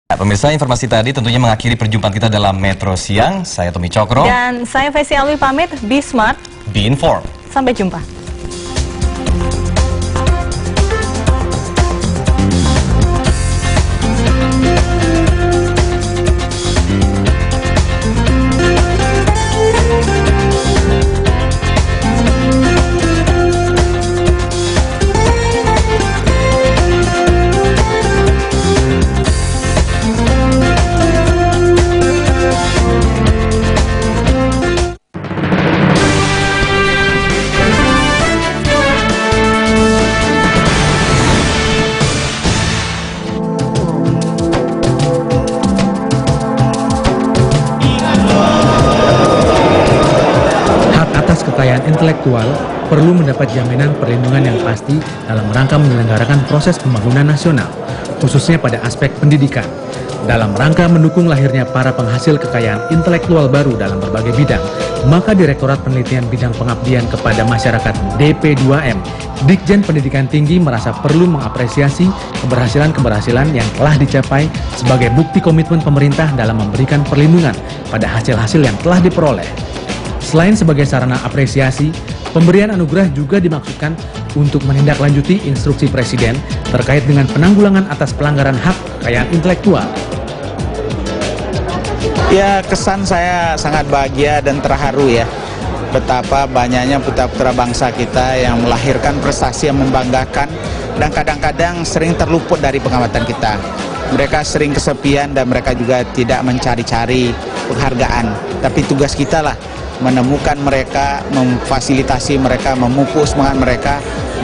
Pemirsa, informasi tadi tentunya mengakhiri perjumpaan kita dalam Metro Siang. Saya Tommy Cokro. Dan saya Fesi Alwi pamit. Be smart. Be informed. Sampai jumpa. Kekayaan intelektual perlu mendapat jaminan perlindungan yang pasti dalam rangka menyelenggarakan proses pembangunan nasional, khususnya pada aspek pendidikan. Dalam rangka mendukung lahirnya para penghasil kekayaan intelektual baru dalam berbagai bidang, maka Direktorat Penelitian Bidang Pengabdian kepada Masyarakat DP2M, Ditjen Pendidikan Tinggi merasa perlu mengapresiasi keberhasilan-keberhasilan yang telah dicapai sebagai bukti komitmen pemerintah dalam memberikan perlindungan pada hasil-hasil yang telah diperoleh. Selain sebagai sarana apresiasi, pemberian anugerah juga dimaksudkan untuk menindaklanjuti instruksi Presiden terkait dengan penanggulangan atas pelanggaran hak kekayaan intelektual. Ya, kesan saya sangat bahagia dan terharu ya. Betapa banyaknya putra-putra bangsa kita yang melahirkan prestasi yang membanggakan dan kadang-kadang sering terluput dari pengamatan kita. Mereka sering kesepian dan mereka juga tidak mencari-cari penghargaan. Tapi tugas kita lah menemukan mereka, memfasilitasi mereka, memupuk semangat mereka,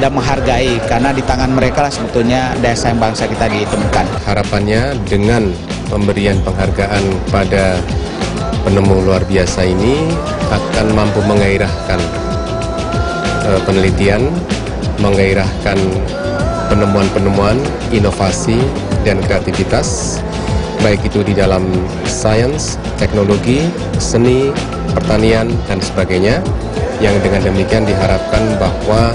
dan menghargai, karena di tangan mereka lah sebetulnya daya saing bangsa kita ditemukan. Harapannya dengan pemberian penghargaan pada penemu luar biasa ini akan mampu menggairahkan penelitian, menggairahkan penemuan-penemuan, inovasi, dan kreativitas, baik itu di dalam sains, teknologi, seni, pertanian, dan sebagainya, yang dengan demikian diharapkan bahwa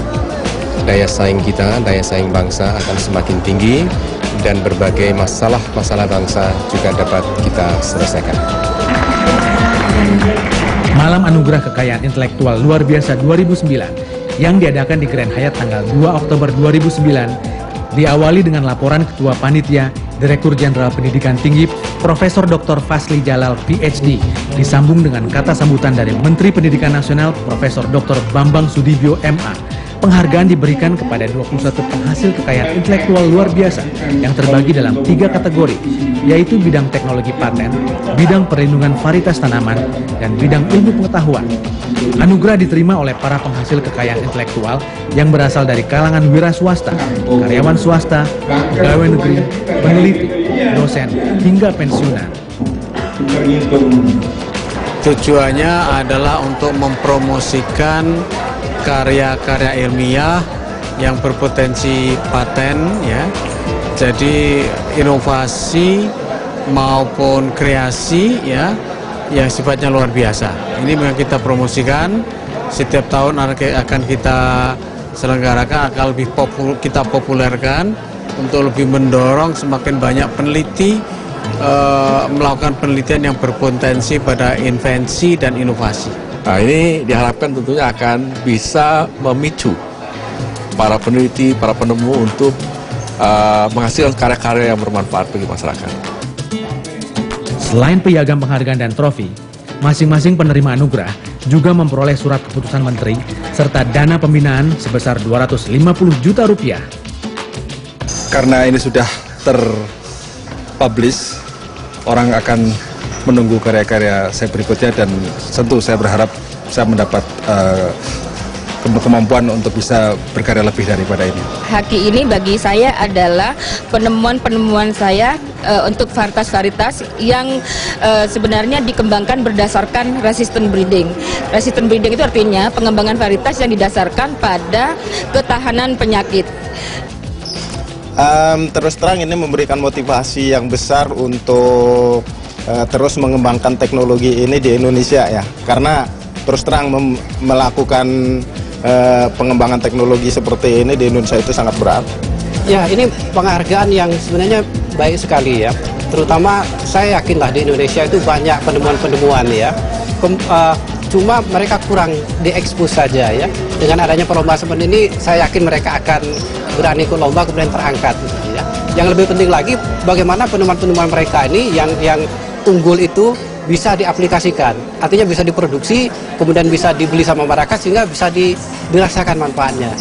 daya saing kita, daya saing bangsa akan semakin tinggi dan berbagai masalah-masalah bangsa juga dapat kita selesaikan. Malam Anugerah Kekayaan Intelektual Luar Biasa 2009 yang diadakan di Grand Hyatt tanggal 2 Oktober 2009 diawali dengan laporan Ketua Panitia Direktur Jenderal Pendidikan Tinggi Profesor Dr. Fasli Jalal PhD, disambung dengan kata sambutan dari Menteri Pendidikan Nasional Profesor Dr. Bambang Sudibyo MA. Penghargaan diberikan kepada 21 penghasil kekayaan intelektual luar biasa yang terbagi dalam 3 kategori, yaitu bidang teknologi paten, bidang perlindungan varietas tanaman, dan bidang ilmu pengetahuan. Anugerah diterima oleh para penghasil kekayaan intelektual yang berasal dari kalangan wira swasta, karyawan swasta, pegawai negeri, peneliti, dosen, hingga pensiunan. Tujuannya adalah untuk mempromosikan karya-karya ilmiah yang berpotensi paten, ya. Jadi inovasi maupun kreasi, ya, yang sifatnya luar biasa. Ini yang kita promosikan setiap tahun akan kita selenggarakan, akan lebih kita populerkan untuk lebih mendorong semakin banyak peneliti melakukan penelitian yang berpotensi pada invensi dan inovasi. Nah, ini diharapkan tentunya akan bisa memicu para peneliti, para penemu untuk menghasilkan karya-karya yang bermanfaat bagi masyarakat. Selain piagam penghargaan dan trofi, masing-masing penerima anugerah juga memperoleh surat keputusan menteri serta dana pembinaan sebesar 250 juta rupiah. Karena ini sudah terpublish, orang akan menunggu karya-karya saya berikutnya, dan tentu saya berharap saya mendapat kemampuan untuk bisa berkarya lebih daripada ini. Haki ini bagi saya adalah penemuan-penemuan saya untuk varietas-varietas yang sebenarnya dikembangkan berdasarkan resistant breeding. Resistant breeding itu artinya pengembangan varietas yang didasarkan pada ketahanan penyakit. Terus terang ini memberikan motivasi yang besar untuk terus mengembangkan teknologi ini di Indonesia ya, karena terus terang melakukan pengembangan teknologi seperti ini di Indonesia itu sangat berat. Ya, ini penghargaan yang sebenarnya baik sekali ya. Terutama saya yakinlah di Indonesia itu banyak penemuan-penemuan ya. Cuma mereka kurang diekspos saja ya. Dengan adanya perlombaan seperti ini, saya yakin mereka akan berani ikut lomba kemudian terangkat. Ya. Yang lebih penting lagi, bagaimana penemuan-penemuan mereka ini yang unggul itu bisa diaplikasikan, artinya bisa diproduksi, kemudian bisa dibeli sama masyarakat sehingga bisa dirasakan manfaatnya.